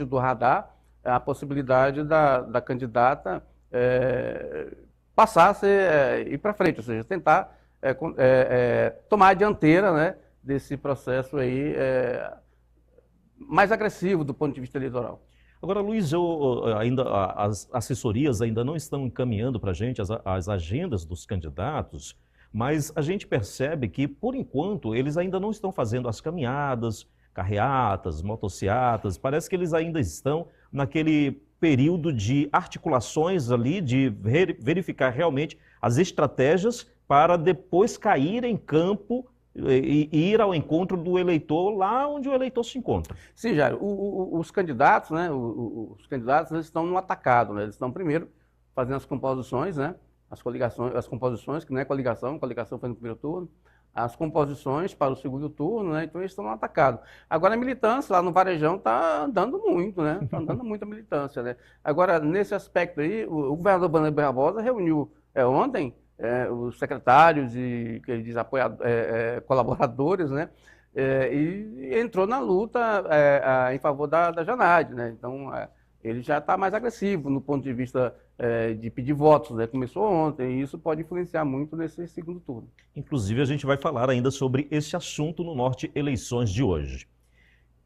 do radar a possibilidade da candidata passar a ser, ir para frente, ou seja, tentar tomar a dianteira, né, desse processo aí mais agressivo do ponto de vista eleitoral. Agora, Luiz, as assessorias ainda não estão encaminhando para a gente as agendas dos candidatos, mas a gente percebe que, por enquanto, eles ainda não estão fazendo as caminhadas, carreatas, motociatas, parece que eles ainda estão naquele período de articulações ali, de verificar realmente as estratégias para depois cair em campo e ir ao encontro do eleitor lá onde o eleitor se encontra. Sim, Jairo, os candidatos, né, os candidatos eles estão no atacado, né, eles estão primeiro fazendo as composições, né, as composições, que não é coligação foi no primeiro turno, as composições para o segundo turno, né, então eles estão no atacado. Agora a militância lá no Varejão está andando muito, né, está andando muito a militância, né. Agora, nesse aspecto aí, o governador Wanderlei Barbosa reuniu ontem os secretários e que ele diz colaboradores, né? E entrou na luta em favor da Janaide, né? Então ele já está mais agressivo no ponto de vista de pedir votos, né? Começou ontem e isso pode influenciar muito nesse segundo turno. Inclusive a gente vai falar ainda sobre esse assunto no Norte Eleições de hoje.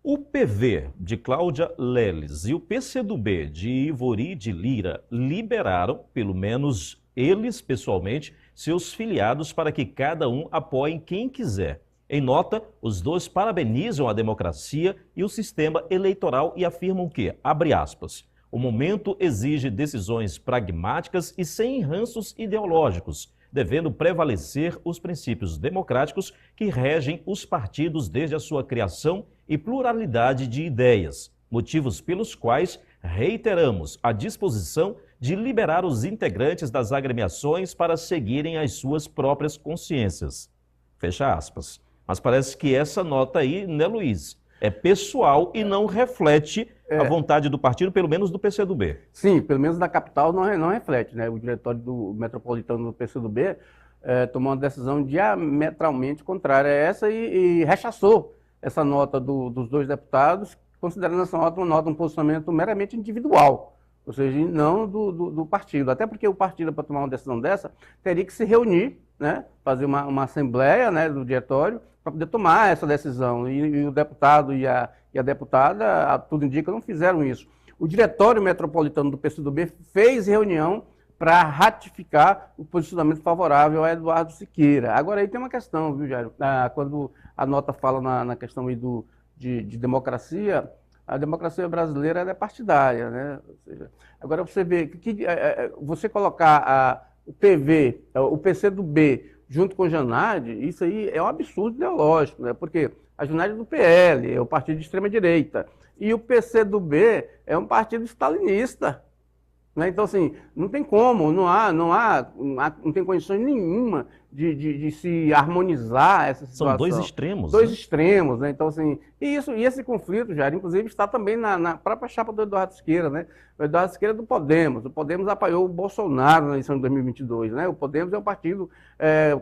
O PV de Cláudia Leles e o PCdoB de Ivori de Lira liberaram, pelo menos eles, pessoalmente, seus filiados para que cada um apoie quem quiser. Em nota, os dois parabenizam a democracia e o sistema eleitoral e afirmam que, abre aspas, o momento exige decisões pragmáticas e sem ranços ideológicos, devendo prevalecer os princípios democráticos que regem os partidos desde a sua criação e pluralidade de ideias, motivos pelos quais reiteramos a disposição de liberar os integrantes das agremiações para seguirem as suas próprias consciências. Fecha aspas. Mas parece que essa nota aí, né, Luiz, é pessoal e não reflete a vontade do partido, pelo menos do PCdoB. Sim, pelo menos da capital não reflete, né? O diretório do metropolitano do PCdoB tomou uma decisão diametralmente contrária a essa e rechaçou essa nota dos dois deputados, considerando essa nota um posicionamento meramente individual, ou seja, não do partido. Até porque o partido, para tomar uma decisão dessa, teria que se reunir, né, fazer uma assembleia, né, do diretório, para poder tomar essa decisão. E o deputado e a deputada, tudo indica, não fizeram isso. O diretório metropolitano do PCdoB fez reunião para ratificar o posicionamento favorável a Eduardo Siqueira. Agora, aí tem uma questão, viu, Jairo? Quando a nota fala na questão aí de democracia, a democracia brasileira é partidária, né? Ou seja, agora você vê que você colocar o PV, o PCdoB junto com o Janaide, isso aí é um absurdo ideológico, né? Porque a Janaide é do PL, é o partido de extrema-direita, e o PCdoB é um partido stalinista. Né? Então, assim, não tem como, não tem condições nenhuma de se harmonizar essa situação. São dois extremos. Dois extremos, né? Então, assim, e esse conflito, Jair, inclusive, está também na própria chapa do Eduardo Siqueira, né? O Eduardo Siqueira é do Podemos. O Podemos apoiou o Bolsonaro na eleição de 2022, né? O Podemos é um partido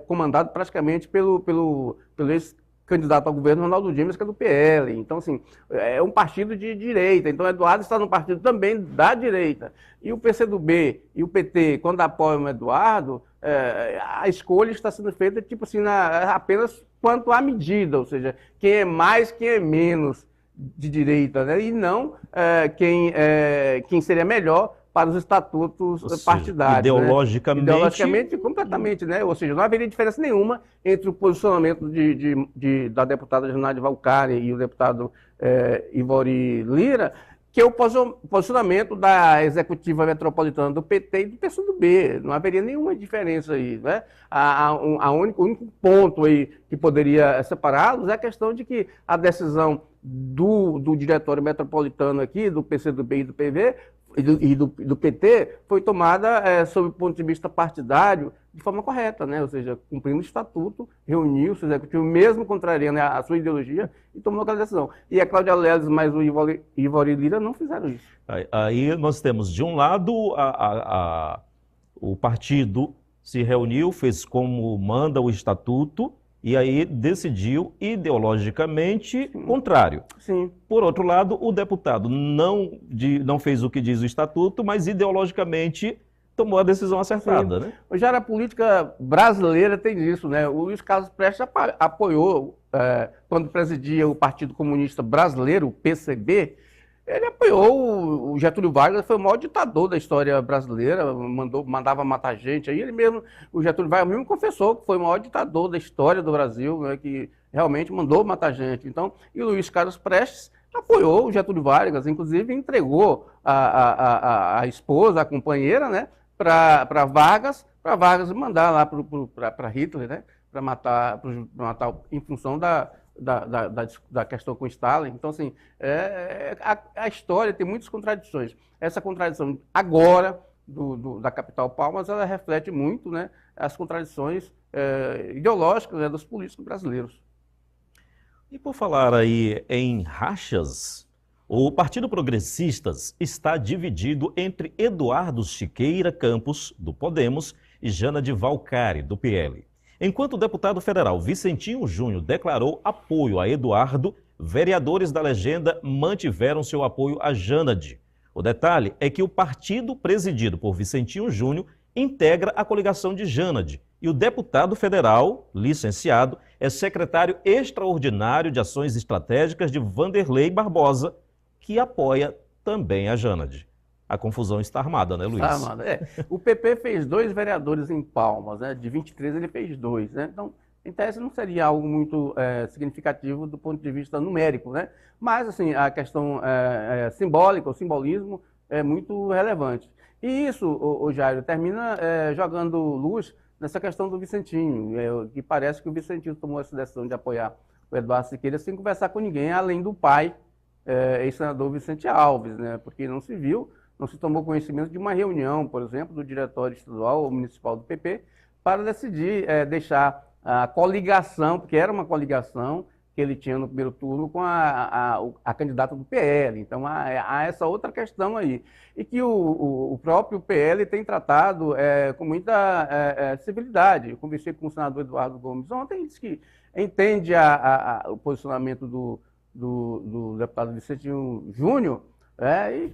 comandado praticamente pelo ex-candidato ao governo, Ronaldo Dimas, que é do PL. Então, assim, é um partido de direita. Então, o Eduardo está no partido também da direita. E o PCdoB e o PT, quando apoiam o Eduardo, a escolha está sendo feita, tipo assim, apenas quanto à medida, ou seja, quem é mais, quem é menos de direita, né? E não quem seria melhor para os estatutos partidários. Ideologicamente... Né? Ideologicamente, completamente, né? Ou seja, não haveria diferença nenhuma entre o posicionamento da deputada Janaide Valcari e o deputado Ivori Lira, que é o posicionamento da executiva metropolitana do PT e do PCdoB. Não haveria nenhuma diferença aí, né? O único ponto aí que poderia separá-los é a questão de que a decisão do diretório metropolitano aqui, do PCdoB e do PV, e do PT, foi tomada, sob o ponto de vista partidário, de forma correta, né? Ou seja, cumprindo o estatuto, reuniu o executivo, mesmo contrariando a sua ideologia, e tomou aquela decisão. E a Cláudia Leles mais o Ivori Lira não fizeram isso. Aí nós temos, de um lado, o partido se reuniu, fez como manda o estatuto, e aí decidiu ideologicamente contrário. Sim. Por outro lado, o deputado não fez o que diz o estatuto, mas ideologicamente tomou a decisão acertada, né? Já a política brasileira tem isso, né? O Luiz Carlos Prestes apoiou, quando presidia o Partido Comunista Brasileiro, o PCB, ele apoiou o Getúlio Vargas, foi o maior ditador da história brasileira, mandava matar gente. Aí ele mesmo, o Getúlio Vargas mesmo confessou que foi o maior ditador da história do Brasil, né, que realmente mandou matar gente. Então, e o Luiz Carlos Prestes apoiou o Getúlio Vargas, inclusive entregou a esposa, a companheira, né, para Vargas mandar lá para Hitler, né, para matar em função da questão com Stalin. Então, assim, a história tem muitas contradições. Essa contradição agora da capital Palmas, ela reflete muito, né, as contradições ideológicas, né, dos políticos brasileiros. E por falar aí em rachas, o Partido Progressistas está dividido entre Eduardo Siqueira Campos, do Podemos, e Jana de Valcari, do PL. Enquanto o deputado federal Vicentinho Júnior declarou apoio a Eduardo, vereadores da legenda mantiveram seu apoio a Janade. O detalhe é que o partido presidido por Vicentinho Júnior integra a coligação de Janade e o deputado federal, licenciado, é secretário extraordinário de Ações Estratégicas de Vanderlei Barbosa, que apoia também a Janade. A confusão está armada, né, Luiz? Está armada, O PP fez 2 vereadores em Palmas, né? De 23 ele fez 2, né? Então, em tese não seria algo muito significativo do ponto de vista numérico, né? Mas, assim, a questão simbólica, o simbolismo é muito relevante. E isso, o Jairo, termina jogando luz nessa questão do Vicentinho, que parece que o Vicentinho tomou essa decisão de apoiar o Eduardo Siqueira sem conversar com ninguém, além do pai, ex-senador Vicente Alves, né? Porque não se tomou conhecimento de uma reunião, por exemplo, do diretório estadual ou municipal do PP, para decidir deixar a coligação, porque era uma coligação que ele tinha no primeiro turno com a candidata do PL. Então, há essa outra questão aí. E que o próprio PL tem tratado com muita civilidade. Eu conversei com o senador Eduardo Gomes ontem, ele disse que entende o posicionamento do deputado Vicentinho Júnior, e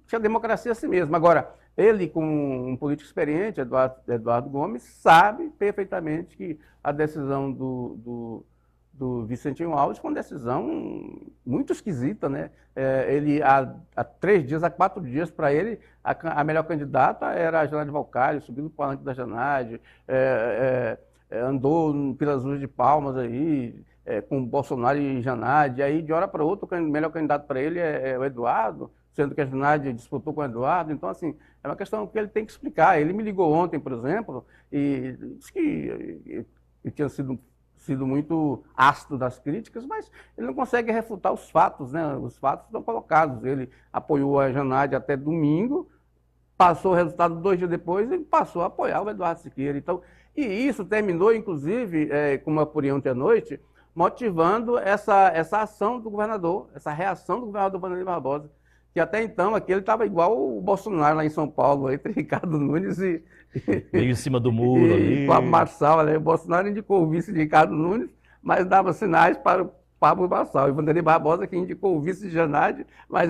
que a democracia é assim mesmo. Agora, ele, como um político experiente, Eduardo Gomes, sabe perfeitamente que a decisão do Vicentinho Alves foi uma decisão muito esquisita, né? Ele, há 3 dias, há 4 dias, para ele, a melhor candidata era a Janade Valcari, subiu no palanque da Janade, andou pelas ruas de Palmas aí, com Bolsonaro e Janade, aí de hora para outra o melhor candidato para ele é o Eduardo, sendo que a Janade disputou com o Eduardo. Então, assim, é uma questão que ele tem que explicar. Ele me ligou ontem, por exemplo, e disse que ele tinha sido muito ácido das críticas, mas ele não consegue refutar os fatos, né? Os fatos estão colocados. Ele apoiou a Janade até domingo, passou o resultado 2 dias depois, ele passou a apoiar o Eduardo Siqueira. Então, e isso terminou, inclusive, como eu apurei ontem à noite, motivando essa ação do governador, essa reação do governador Vanderlei Barbosa, que até então aqui ele estava igual o Bolsonaro lá em São Paulo, entre Ricardo Nunes meio em cima do muro ali. Pablo Marçal, né? O Bolsonaro indicou o vice de Ricardo Nunes, mas dava sinais para o Pablo Marçal. E o Vanderlei Barbosa que indicou o vice de Janade, mas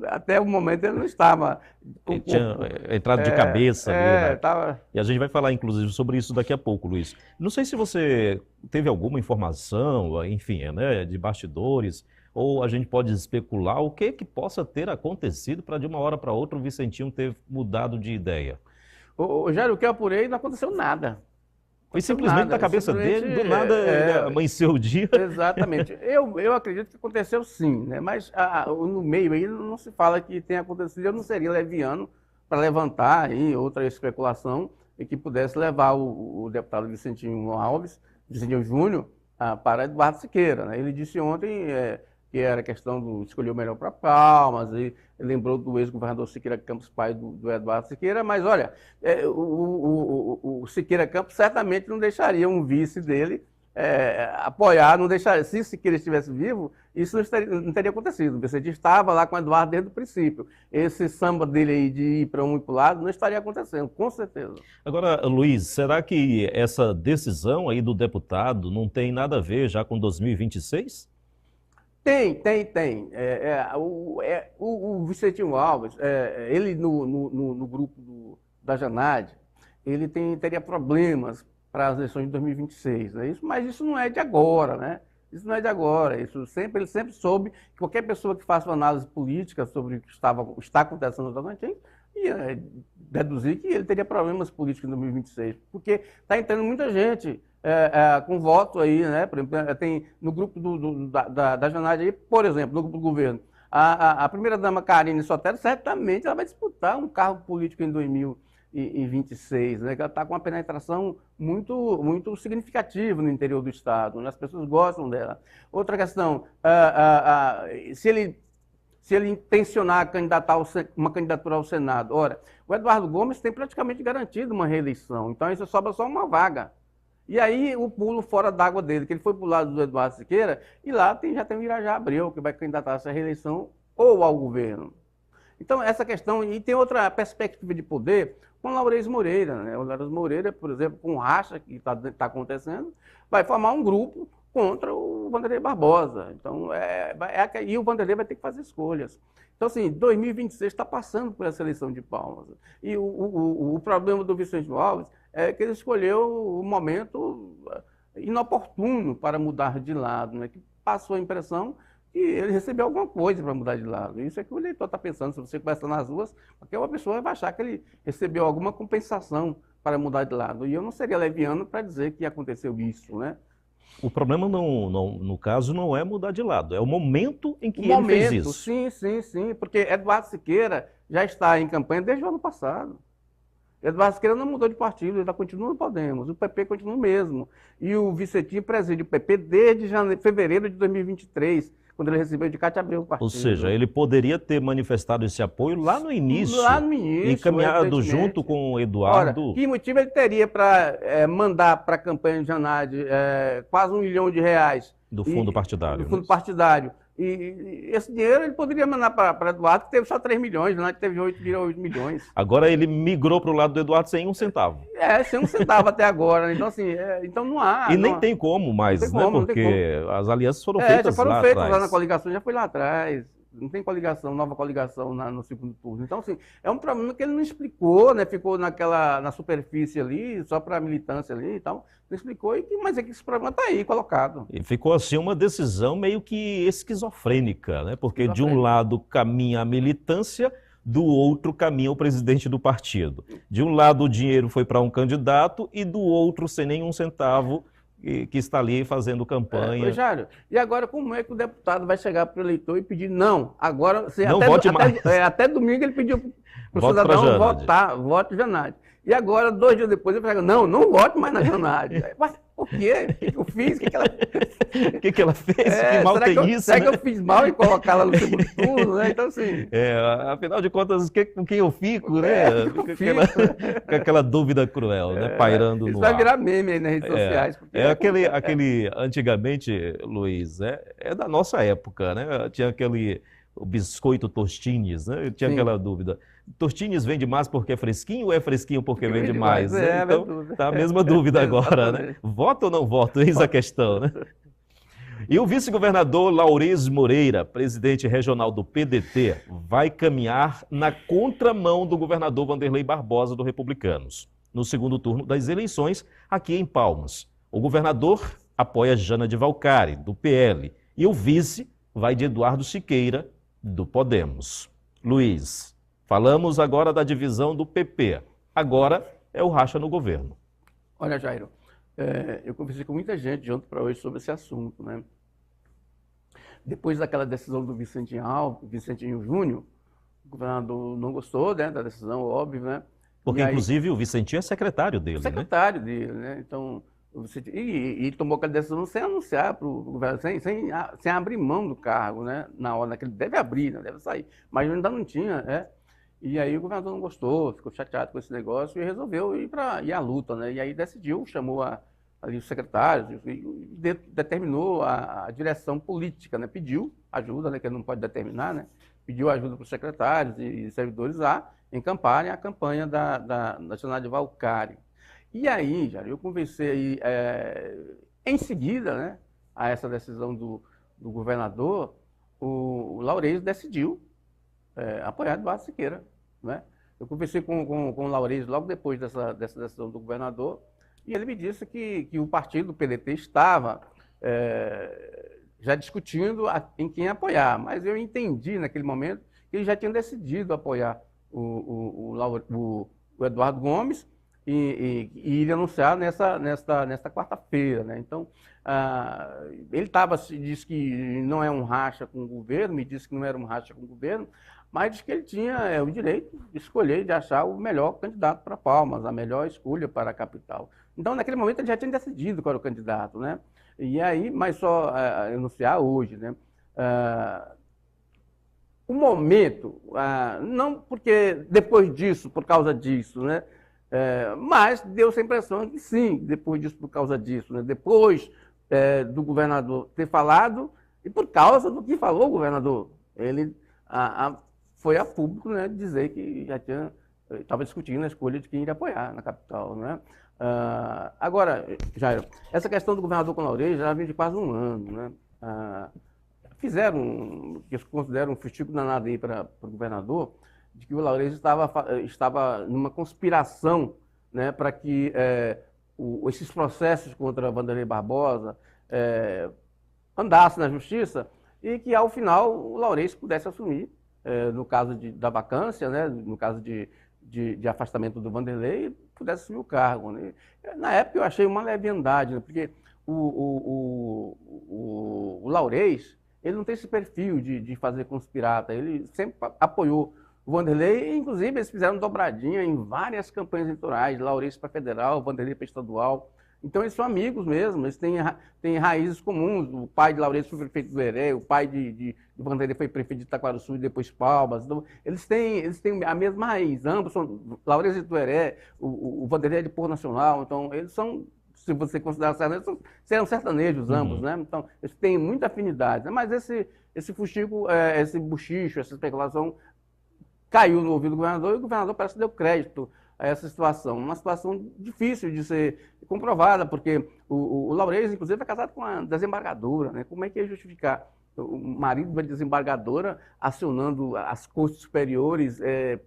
até o momento ele não estava... Ele tinha entrado de cabeça ali, né? Tava... E a gente vai falar, inclusive, sobre isso daqui a pouco, Luiz. Não sei se você teve alguma informação, enfim, né, de bastidores, ou a gente pode especular o que possa ter acontecido para, de uma hora para outra, o Vicentinho ter mudado de ideia. Jair, o que eu apurei, não aconteceu nada. Foi simplesmente na cabeça dele, do nada amanheceu o dia. Exatamente. Eu acredito que aconteceu sim, né? Mas no meio aí não se fala que tenha acontecido. Eu não seria leviano para levantar aí outra especulação e que pudesse levar o deputado Vicentinho Alves, Vicentinho Júnior, para Eduardo Siqueira, né? Ele disse ontem que era questão do escolher o melhor para Palmas, e lembrou do ex-governador Siqueira Campos, pai do Eduardo Siqueira, mas olha, o Siqueira Campos certamente não deixaria um vice dele apoiar, não deixar, se Siqueira estivesse vivo, isso não teria acontecido. O Vicente estava lá com o Eduardo desde o princípio. Esse samba dele aí de ir para um e para o lado não estaria acontecendo, com certeza. Agora, Luiz, será que essa decisão aí do deputado não tem nada a ver já com 2026? Tem. O Vicentinho Alves, ele no grupo da Janade, ele teria problemas para as eleições de 2026, né? Mas isso não é de agora, né? Isso não é de agora. Ele sempre soube que qualquer pessoa que faça uma análise política sobre o que está acontecendo no Tocantins ia deduzir que ele teria problemas políticos em 2026, porque está entrando muita gente com voto aí, né? Por exemplo, tem no grupo da Janade aí, por exemplo, no grupo do governo, a primeira-dama Karine Sotero, certamente ela vai disputar um cargo político em 2026, né? Que ela está com uma penetração muito significativa no interior do Estado, né? As pessoas gostam dela. Outra questão, se ele intencionar uma candidatura ao Senado, ora, o Eduardo Gomes tem praticamente garantido uma reeleição, então isso sobra só uma vaga. E aí o pulo fora d'água dele, que ele foi para o lado do Eduardo Siqueira, e lá já tem o Irajá Abreu, que vai candidatar-se à reeleição ou ao governo. Então, essa questão, e tem outra perspectiva de poder com o Laurez Moreira, né? O Laurez Moreira, por exemplo, com o racha que está acontecendo, vai formar um grupo contra o Vanderlei Barbosa. Então, e o Vanderlei vai ter que fazer escolhas. Então, assim, 2026 está passando por essa eleição de Palmas. E o problema do Vicente Alves é que ele escolheu o momento inoportuno para mudar de lado, né? Que passou a impressão que ele recebeu alguma coisa para mudar de lado. Isso é que o eleitor está pensando. Se você conversa nas ruas, qualquer pessoa vai achar que ele recebeu alguma compensação para mudar de lado. E eu não seria leviano para dizer que aconteceu isso, né? O problema, no caso, não é mudar de lado, é o momento em que ele fez isso. Sim, porque Eduardo Siqueira já está em campanha desde o ano passado. Eduardo Siqueira não mudou de partido, ele continua no Podemos, o PP continua o mesmo. E o Vicentinho preside o PP desde fevereiro de 2023, quando ele recebeu de Cátia Abreu o partido. Ou seja, ele poderia ter manifestado esse apoio lá no início. E caminhado junto com o Eduardo. Ora, que motivo ele teria para mandar para a campanha de Janade quase R$1 milhão do fundo partidário. Do fundo partidário. E esse dinheiro ele poderia mandar para Eduardo, que teve só 3 milhões, Janade teve 8 milhões. Agora ele migrou para o lado do Eduardo sem um centavo. Sem um centavo até agora. Então, assim, então não há. E nem tem como mais, né? Porque as alianças foram feitas já foram lá feitas atrás. Lá na coligação, já foi lá atrás. Não tem coligação, nova coligação no segundo turno. Então, assim, é um problema que ele não explicou, né? Ficou na superfície ali, só para a militância ali e tal. Não explicou, mas é que esse problema está aí, colocado. E ficou, assim, uma decisão meio que esquizofrênica, né? Porque de um lado caminha a militância, do outro caminha o presidente do partido. De um lado o dinheiro foi para um candidato e do outro sem nenhum centavo que está ali fazendo campanha. Jário, e agora como é que o deputado vai chegar para o eleitor e pedir não? Agora, não vote mais. Até domingo ele pediu para o cidadão vote Janade. E agora, 2 dias depois, ele fala, não vote mais na Janade. Mas por quê? O que eu fiz? O que ela fez? Que mal tem isso? Será que eu fiz mal em colocá-la no segundo turno, né? Então, assim... afinal de contas, com quem eu fico, né? Com aquela dúvida cruel, né? Pairando no ar. Isso vai virar meme aí nas redes sociais. Aquele, antigamente, Luiz, é da nossa época, né? Tinha o biscoito Tostines, né? Eu tinha aquela dúvida. Tostines vende mais porque é fresquinho ou é fresquinho porque vende mais? Né? Então, tá a mesma dúvida agora, né? Voto ou não voto? Eis a questão, né? E o vice-governador Laurez Moreira, presidente regional do PDT, vai caminhar na contramão do governador Vanderlei Barbosa, do Republicanos, no segundo turno das eleições aqui em Palmas. O governador apoia Jana de Valcari, do PL, e o vice vai de Eduardo Siqueira, do Podemos. Luiz, falamos agora da divisão do PP. Agora é o racha no governo. Olha, Jairo, eu conversei com muita gente de ontem para hoje sobre esse assunto, né? Depois daquela decisão do Vicentinho Júnior, o governador não gostou, né, da decisão, óbvio, né? Porque, inclusive, o Vicentinho é secretário dele, secretário dele, né? Então, e tomou aquela decisão sem anunciar para o governo, sem abrir mão do cargo, né? Na hora que ele deve abrir, né? Deve sair, mas ainda não tinha, né? E aí o governador não gostou, ficou chateado com esse negócio e resolveu ir à luta, né? E aí decidiu, chamou a ali os secretários, e determinou a direção política, né? Pediu ajuda, né? Que ele não pode determinar, né? Pediu ajuda para os secretários e servidores a encamparem a campanha da Nacional de Valcari. E aí, já eu conversei em seguida, né, a essa decisão do governador, o Laurez decidiu apoiar Eduardo Siqueira, né? Eu conversei com o Laurez logo depois dessa decisão do governador, e ele me disse que o partido, o PDT, estava já discutindo em quem apoiar, mas eu entendi naquele momento que eles já tinham decidido apoiar o Eduardo Gomes e iria anunciar nesta quarta-feira, né? Então, ele disse que não é um racha com o governo, me disse que não era um racha com o governo, mas disse que ele tinha o direito de escolher, de achar o melhor candidato para Palmas, a melhor escolha para a capital. Então, naquele momento, ele já tinha decidido qual era o candidato, né? E aí, mas só anunciar hoje, né? O momento, não porque depois disso, por causa disso, né? Mas deu-se a impressão que sim, depois disso, por causa disso, né? Depois do governador ter falado e por causa do que falou o governador. Ele foi a público, né, dizer que já estava discutindo a escolha de quem iria apoiar na capital, né? Agora, Jair, essa questão do governador com Laurez já vem de quase um ano, né? Fizeram, que eles consideram um fustigo danado aí para o governador, de que o Laurez estava numa conspiração, né, para que esses processos contra Wanderlei Barbosa andassem na justiça e que, ao final, o Laurez pudesse assumir, no caso da vacância, né, no caso de afastamento do Wanderlei, pudesse assumir o cargo, né? Na época eu achei uma leviandade, né, porque o Laurez, ele não tem esse perfil de fazer conspirata, ele sempre apoiou o Wanderlei, e, inclusive, eles fizeram dobradinha em várias campanhas eleitorais, Laurez para federal, Wanderlei para estadual. Então, eles são amigos mesmo, eles têm raízes comuns. O pai de Laurez foi prefeito do Heré, o pai de Wanderlei foi prefeito de Itaquaruçu e depois Palmas. Então, eles têm a mesma raiz, ambos são Laurez do Heré, o Wanderlei é de Porto Nacional, então eles são, se você considerar sertanejo, serão sertanejos ambos, né? Então, eles têm muita afinidade, né? Mas esse fuxico, esse buchicho, essa especulação caiu no ouvido do governador e o governador parece que deu crédito a essa situação. Uma situação difícil de ser comprovada, porque o Laurez, inclusive, é casado com uma desembargadora, né? Como é que ia justificar o marido da desembargadora acionando as cortes superiores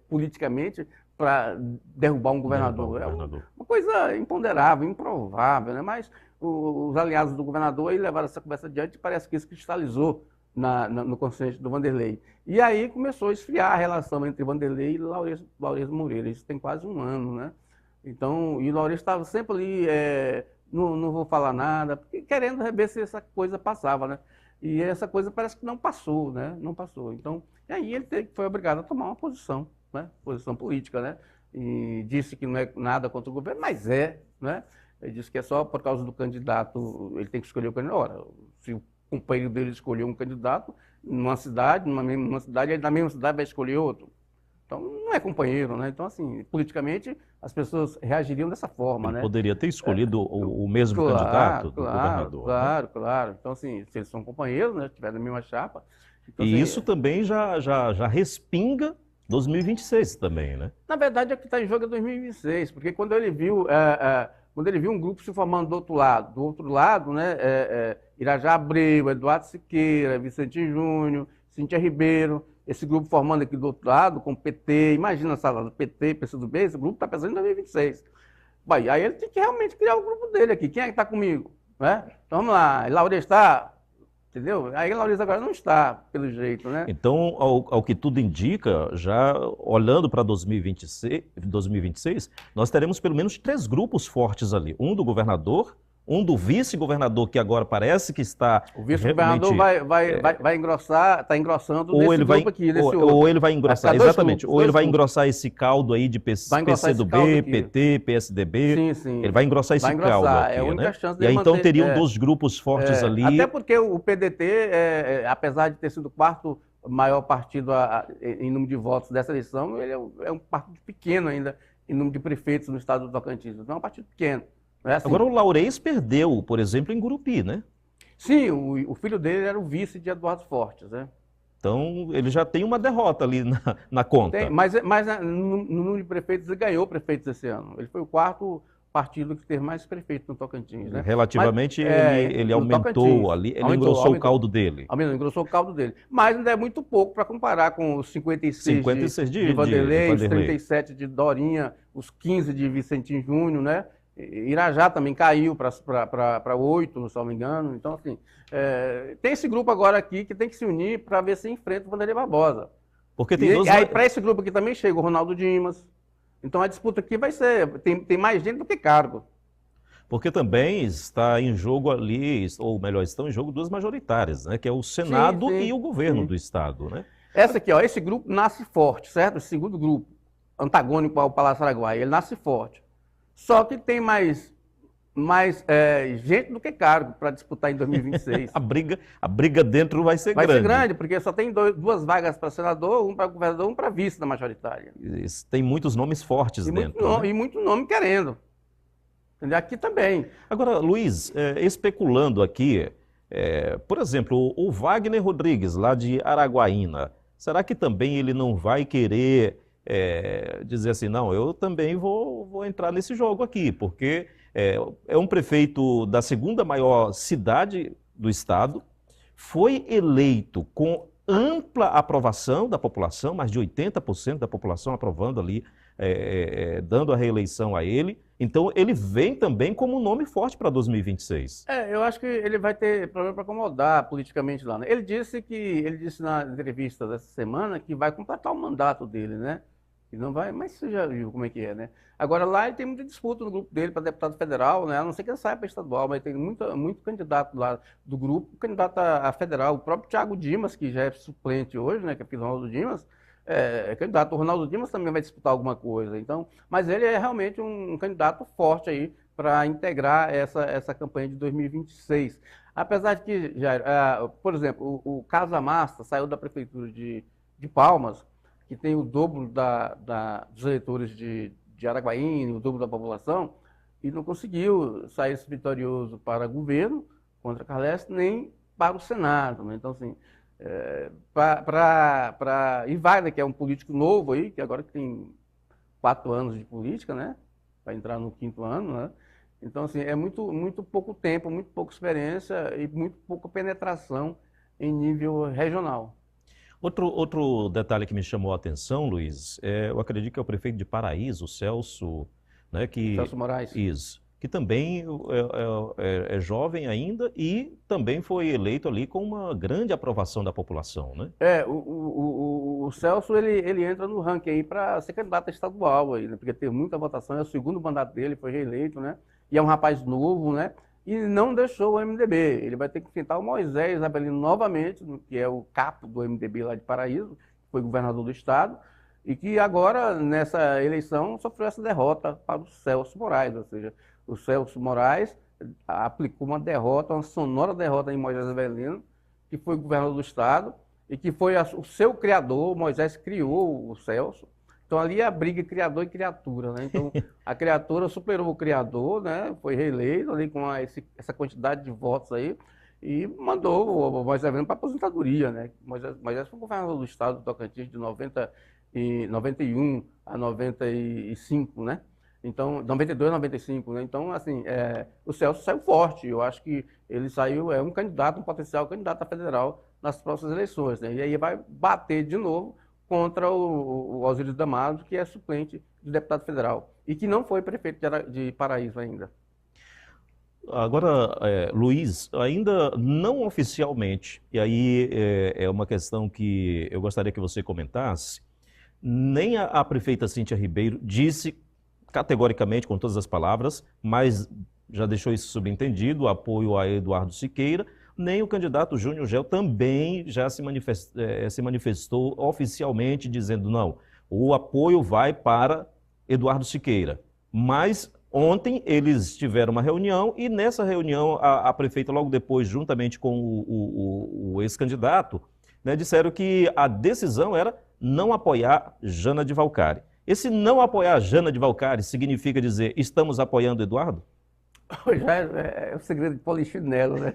politicamente para derrubar um governador? É uma coisa imponderável, improvável, né? Mas os aliados do governador aí levaram essa conversa adiante e parece que isso cristalizou no consciente do Wanderlei. E aí começou a esfriar a relação entre Wanderlei e Laurez Moreira. Isso tem quase um ano, né? Então, e o Laurez estava sempre ali, não vou falar nada, querendo ver se essa coisa passava, né? E essa coisa parece que não passou, né? Não passou. Então, e aí ele foi obrigado a tomar uma posição, né? Posição política, né? E disse que não é nada contra o governo, mas né? Ele disse que é só por causa do candidato, ele tem que escolher o candidato. Ora, se o companheiro dele escolheu um candidato numa cidade, ele na mesma cidade vai escolher outro. Então, não é companheiro, né? Então, assim, politicamente, as pessoas reagiriam dessa forma, ele né? Poderia ter escolhido o mesmo candidato do governador. Claro. Então, assim, se eles são companheiros, né? Estiverem na mesma chapa. Então, e assim, isso também já respinga 2026 também, né? Na verdade, o que está em jogo é 2026, porque quando ele viu um grupo se formando do outro lado, né? Irajá Abreu, Eduardo Siqueira, Vicente Júnior, Cíntia Ribeiro, esse grupo formando aqui do outro lado, com o PT, imagina a sala do PT, PCdoB, esse grupo está pensando em 2026. Bom, aí ele tem que realmente criar o grupo dele aqui. Quem é que está comigo? Né? Então vamos lá, Laurez está, entendeu? Aí Laurez agora não está, pelo jeito, né? Então, ao que tudo indica, já olhando para 2026, nós teremos pelo menos 3 grupos fortes ali. Um do governador, um do vice-governador, que agora parece que está... O vice-governador vai engrossar, está engrossando nesse grupo aqui, nesse outro. Ou ele vai engrossar, exatamente. Ou ele vai engrossar esse caldo aí de PCdoB, PT, PSDB. Sim. Ele vai engrossar esse caldo aqui, é a única né? chance E aí manter, então teriam 2 grupos fortes ali. Até porque o PDT, apesar de ter sido o 4º maior partido em número de votos dessa eleição, ele é um partido pequeno ainda, em número de prefeitos no estado do Tocantins. Então é um partido pequeno. É assim. Agora o Laurez perdeu, por exemplo, em Gurupi, né? Sim, o filho dele era o vice de Eduardo Fortes, né? Então ele já tem uma derrota ali na conta. Mas no número de prefeitos, ele ganhou prefeitos esse ano. Ele foi o quarto partido que teve mais prefeitos no Tocantins, né? Relativamente, Mas, ele no aumentou Tocantins, ali, ele engrossou o caldo dele. Engrossou o caldo dele. Mas ainda é muito pouco para comparar com os 56 de Vanderlei, os 37 de Dorinha, os 15 de Vicentinho Júnior, né? Irajá também caiu para 8, não se não me engano. Então, assim, tem esse grupo agora aqui que tem que se unir para ver se enfrenta o Vanderlei Barbosa. Porque tem aí, para esse grupo aqui também chega o Ronaldo Dimas. Então, a disputa aqui vai ser... Tem mais gente do que cargo. Porque também está em jogo ali, ou melhor, estão em jogo duas majoritárias, né? Que é o Senado e o governo do Estado, né? Essa aqui, ó, esse grupo nasce forte, certo? Esse segundo grupo, antagônico ao Palácio Araguaia, ele nasce forte. Só que tem mais gente do que cargo para disputar em 2026. A briga dentro vai ser grande. Vai ser grande, porque só tem duas vagas para senador, um para governador, um para vice da majoritária. Tem muitos nomes fortes dentro. E muito nome querendo. Entendeu? Aqui também. Agora, Luiz, especulando aqui, por exemplo, o Wagner Rodrigues, lá de Araguaína, será que também ele não vai querer dizer assim, não, eu também vou entrar nesse jogo aqui, porque é um prefeito da segunda maior cidade do estado, foi eleito com ampla aprovação da população, mais de 80% da população aprovando ali, dando a reeleição a ele. Então, ele vem também como um nome forte para 2026. Eu acho que ele vai ter problema para acomodar politicamente lá, né? Ele disse na entrevista dessa semana que vai completar o mandato dele, né? E não vai, mas você já viu como é que é, né? Agora lá ele tem muita disputa no grupo dele para deputado federal, né? A não ser que ele saia para estadual, mas tem muito candidato lá do grupo, candidato a federal. O próprio Thiago Dimas, que já é suplente hoje, né? Que é filho do Ronaldo Dimas, é candidato. O Ronaldo Dimas também vai disputar alguma coisa. Então, mas ele é realmente um candidato forte aí para integrar essa campanha de 2026. Apesar de que, Jair, por exemplo, o Casa Massa saiu da prefeitura de Palmas, que tem o dobro dos eleitores de Araguaína, o dobro da população, e não conseguiu sair vitorioso para governo, contra Carles, nem para o Senado. Né? Então, assim, e Wagner, que é um político novo aí, que agora tem 4 anos de política, né? Vai entrar no 5º ano, né? Então, assim, é muito pouco tempo, muito pouca experiência e muito pouca penetração em nível regional. Outro detalhe que me chamou a atenção, Luiz, eu acredito que é o prefeito de Paraíso, o Celso, né, Celso Moraes. Isso, que também é jovem ainda e também foi eleito ali com uma grande aprovação da população, né? O Celso, ele entra no ranking aí para ser candidato estadual aí, né, porque teve muita votação, é o segundo mandato dele, foi reeleito, né? E é um rapaz novo, né? E não deixou o MDB. Ele vai ter que enfrentar o Moisés Abelino novamente, que é o capo do MDB lá de Paraíso, que foi governador do estado, e que agora, nessa eleição, sofreu essa derrota para o Celso Moraes. Ou seja, o Celso Moraes aplicou uma derrota, uma sonora derrota em Moisés Abelino, que foi governador do estado, e que foi o seu criador. Moisés criou o Celso. Então, ali é a briga criador e criatura, né? Então, a criatura superou o criador, né? Foi reeleito ali com essa quantidade de votos aí e mandou o Moisés Abelino para a aposentadoria, né? Moisés foi governador do estado do Tocantins de 91 a 95, né? Então, 92 a 95, né? Então, assim, o Celso saiu forte. Eu acho que ele saiu, um candidato, um potencial candidato a federal nas próximas eleições, né? E aí vai bater de novo contra o Osíris Damásio, que é suplente de deputado federal e que não foi prefeito de Paraíso ainda. Agora, Luiz, ainda não oficialmente, e aí é uma questão que eu gostaria que você comentasse, nem a prefeita Cíntia Ribeiro disse categoricamente, com todas as palavras, mas já deixou isso subentendido, o apoio a Eduardo Siqueira, nem o candidato Júnior Gel também já se manifestou oficialmente dizendo não, o apoio vai para Eduardo Siqueira. Mas ontem eles tiveram uma reunião e nessa reunião a prefeita logo depois, juntamente com o ex-candidato, né, disseram que a decisão era não apoiar Jana de Valcari. Esse não apoiar Jana de Valcari significa dizer estamos apoiando Eduardo? Já é o segredo de polichinelo, né?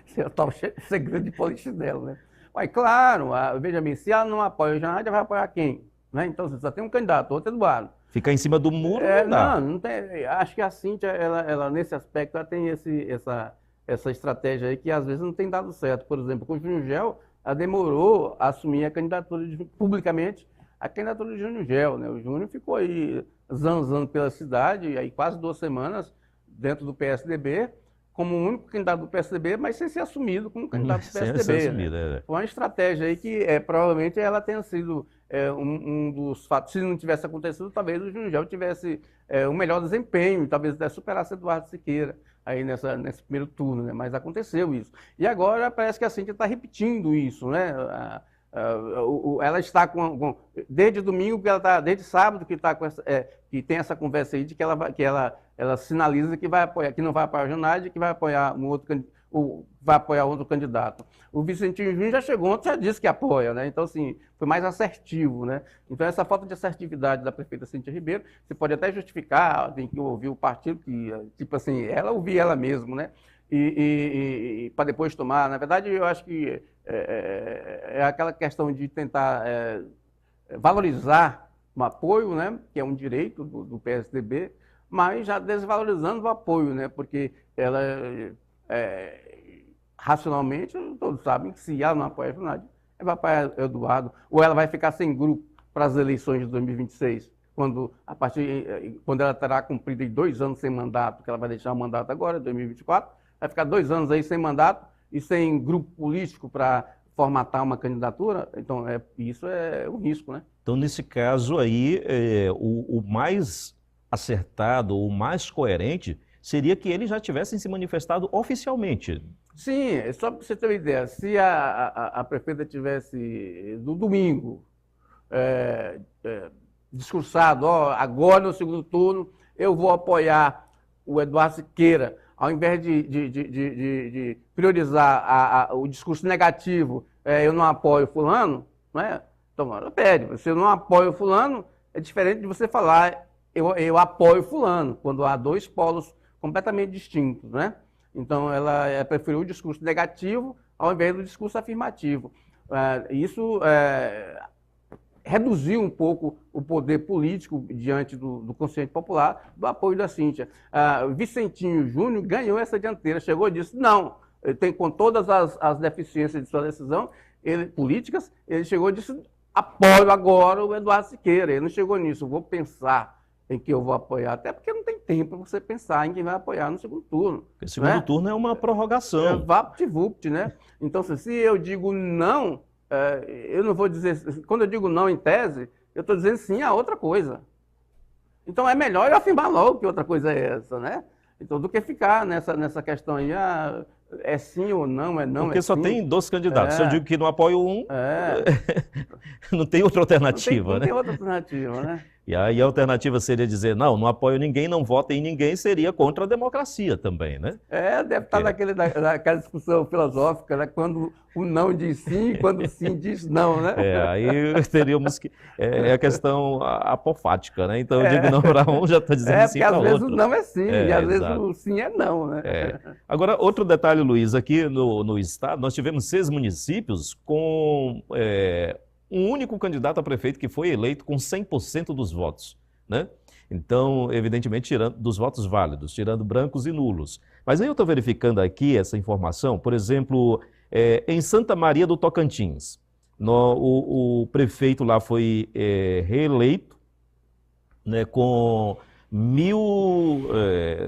Esse é o tal segredo de polichinelo, né? Mas, claro, veja bem, se ela não apoia o Janaína, vai apoiar quem? Né? Então, você só tem um candidato, outro Eduardo. Ficar em cima do muro não dá. Não tem. Acho que a Cíntia, ela, nesse aspecto, ela tem essa estratégia aí que às vezes não tem dado certo. Por exemplo, com o Júnior Gel, ela demorou a assumir a candidatura publicamente, a candidatura de Júnior Gel, né? O Júnior ficou aí zanzando pela cidade, aí quase 2 semanas dentro do PSDB, como o único candidato do PSDB, mas sem ser assumido como candidato do PSDB. Sem ser assumido, né? Foi uma estratégia aí que provavelmente ela tenha sido um dos fatos. Se não tivesse acontecido, talvez o Júnior Gel tivesse um melhor desempenho, talvez até superasse Eduardo Siqueira aí nesse primeiro turno, né? Mas aconteceu isso. E agora parece que a Cíntia está repetindo isso, né? Ela está desde domingo, desde sábado que tem essa conversa aí de que ela sinaliza que vai apoiar, que não vai apoiar o Janaína, que vai apoiar outro candidato. O Vicentinho Júnior já chegou ontem, já disse que apoia, né? Então, assim, foi mais assertivo, né? Então, essa falta de assertividade da prefeita Cíntia Ribeiro, você pode até justificar, tem que ouvir o partido, que, tipo assim, ela ouvir ela mesma, né? E para depois tomar. Na verdade, eu acho que é aquela questão de tentar valorizar o apoio, né? Que é um direito do PSDB, mas já desvalorizando o apoio, né? Porque ela, racionalmente, todos sabem que se ela não apoia a Janaína, ela vai apoiar o Eduardo, ou ela vai ficar sem grupo para as eleições de 2026, quando ela terá cumprido 2 anos sem mandato, que ela vai deixar o mandato agora, 2024, vai ficar 2 anos aí sem mandato e sem grupo político para formatar uma candidatura. Então, isso é um risco, né? Então, nesse caso aí, o mais acertado, o mais coerente, seria que eles já tivessem se manifestado oficialmente. Sim, só para você ter uma ideia, se a prefeita tivesse, no domingo, discursado, agora no segundo turno, eu vou apoiar o Eduardo Siqueira, ao invés de priorizar o discurso negativo, eu não apoio fulano, né? Então, ela pede, se eu não apoio fulano, é diferente de você falar, eu apoio fulano, quando há 2 polos completamente distintos, né? Então, ela preferiu o discurso negativo ao invés do discurso afirmativo. Isso reduziu um pouco o poder político diante do consciente popular, do apoio da Cíntia. Vicentinho Júnior ganhou essa dianteira, chegou e disse, não, com todas as deficiências de sua decisão políticas, ele chegou e disse, apoio agora o Eduardo Siqueira. Ele não chegou nisso, vou pensar em que eu vou apoiar, até porque não tem tempo para você pensar em quem vai apoiar no segundo turno. O segundo turno é uma prorrogação. Vapt-vupt, né? Então, se eu digo não, eu não vou dizer... Quando eu digo não em tese, eu estou dizendo sim a outra coisa. Então, é melhor eu afirmar logo que outra coisa é essa, né? Então, do que ficar nessa questão aí, é sim ou não, é não, porque é só sim. Tem 2 candidatos. Se eu digo que não apoio um, não tem outra alternativa, não né? Tem outra alternativa, né? E aí a alternativa seria dizer, não apoio ninguém, não voto em ninguém, seria contra a democracia também, né? Deve estar naquela discussão filosófica, né? Quando o não diz sim, quando o sim diz não, né? Aí teríamos que... É a questão apofática, né? Então eu digo não para um, já estou dizendo sim para outro. Porque às vezes o não é sim, e às vezes exato. o sim é não, né? Agora, outro detalhe, Luiz, aqui no estado, nós tivemos 6 municípios com... um único candidato a prefeito que foi eleito com 100% dos votos, né? Então, evidentemente, tirando dos votos válidos, tirando brancos e nulos. Mas aí eu estou verificando aqui essa informação, por exemplo, em Santa Maria do Tocantins, o prefeito lá foi reeleito, né, com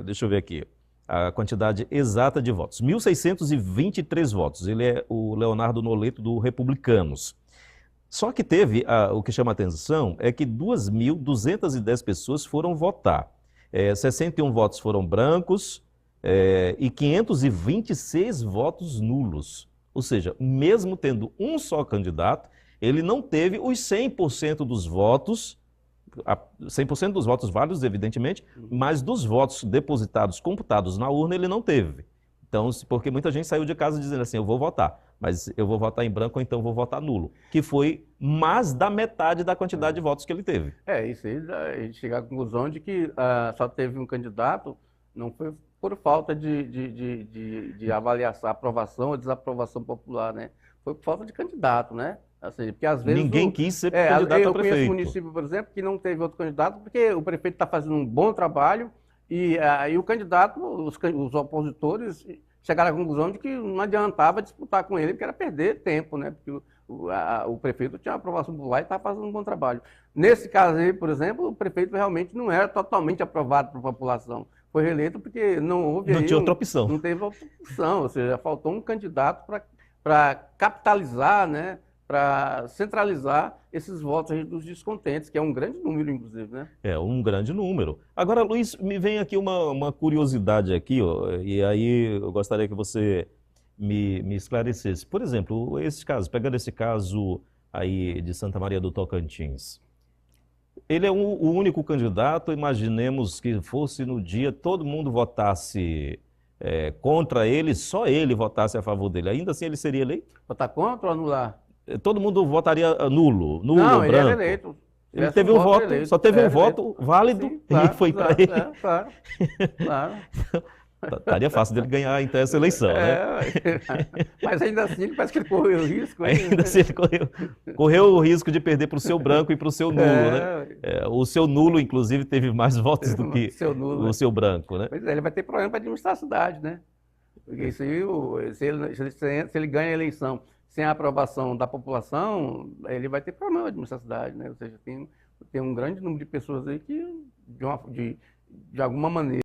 deixa eu ver aqui, a quantidade exata de votos, 1.623 votos. Ele é o Leonardo Noleto do Republicanos. Só que teve, o que chama atenção é que 2.210 pessoas foram votar. 61 votos foram brancos e 526 votos nulos. Ou seja, mesmo tendo um só candidato, ele não teve os 100% dos votos, 100% dos votos válidos, evidentemente, mas dos votos depositados, computados na urna, ele não teve. Então, porque muita gente saiu de casa dizendo assim, eu vou votar, mas eu vou votar em branco ou então vou votar nulo, que foi mais da metade da quantidade de votos que ele teve. Isso aí, a gente chega à conclusão de que só teve um candidato, não foi por falta de avaliação, aprovação ou desaprovação popular, né? Foi por falta de candidato, né? Assim, porque às vezes Ninguém quis ser candidato a eu conheço prefeito. município, por exemplo, que não teve outro candidato porque o prefeito está fazendo um bom trabalho e o candidato, os opositores chegaram à conclusão de que não adiantava disputar com ele, porque era perder tempo, né? Porque o prefeito tinha aprovação popular e estava fazendo um bom trabalho. Nesse caso aí, por exemplo, o prefeito realmente não era totalmente aprovado pela população. Foi reeleito porque não houve Não tinha outra opção. Não teve outra opção, ou seja, faltou um candidato para capitalizar, né? Para centralizar esses votos aí dos descontentes, que é um grande número, inclusive, né? É um grande número. Agora, Luiz, me vem aqui uma curiosidade aqui, ó, e aí eu gostaria que você me esclarecesse. Por exemplo, esse caso, pegando esse caso aí de Santa Maria do Tocantins, ele é o único candidato, imaginemos que fosse no dia todo mundo votasse contra ele, só ele votasse a favor dele, ainda assim ele seria eleito? Votar contra ou anular? Todo mundo votaria nulo, Não, ele branco. era eleito. Ele teve um voto, eleito, só teve um era voto eleito. válido Sim, claro, e foi para exato, ele. claro, claro. Estaria fácil dele ganhar então essa eleição, né? Mas ainda assim, parece que ele correu o risco. Ainda assim ele correu o risco de perder para o seu branco e para o seu nulo, né? O seu nulo, inclusive, teve mais votos do que o seu branco, né? Pois é, ele vai ter problema para administrar a cidade, né? Porque isso aí, se ele ganha a eleição sem a aprovação da população, ele vai ter problema de administrar a cidade, né? Ou seja, tem um grande número de pessoas aí que, de alguma maneira,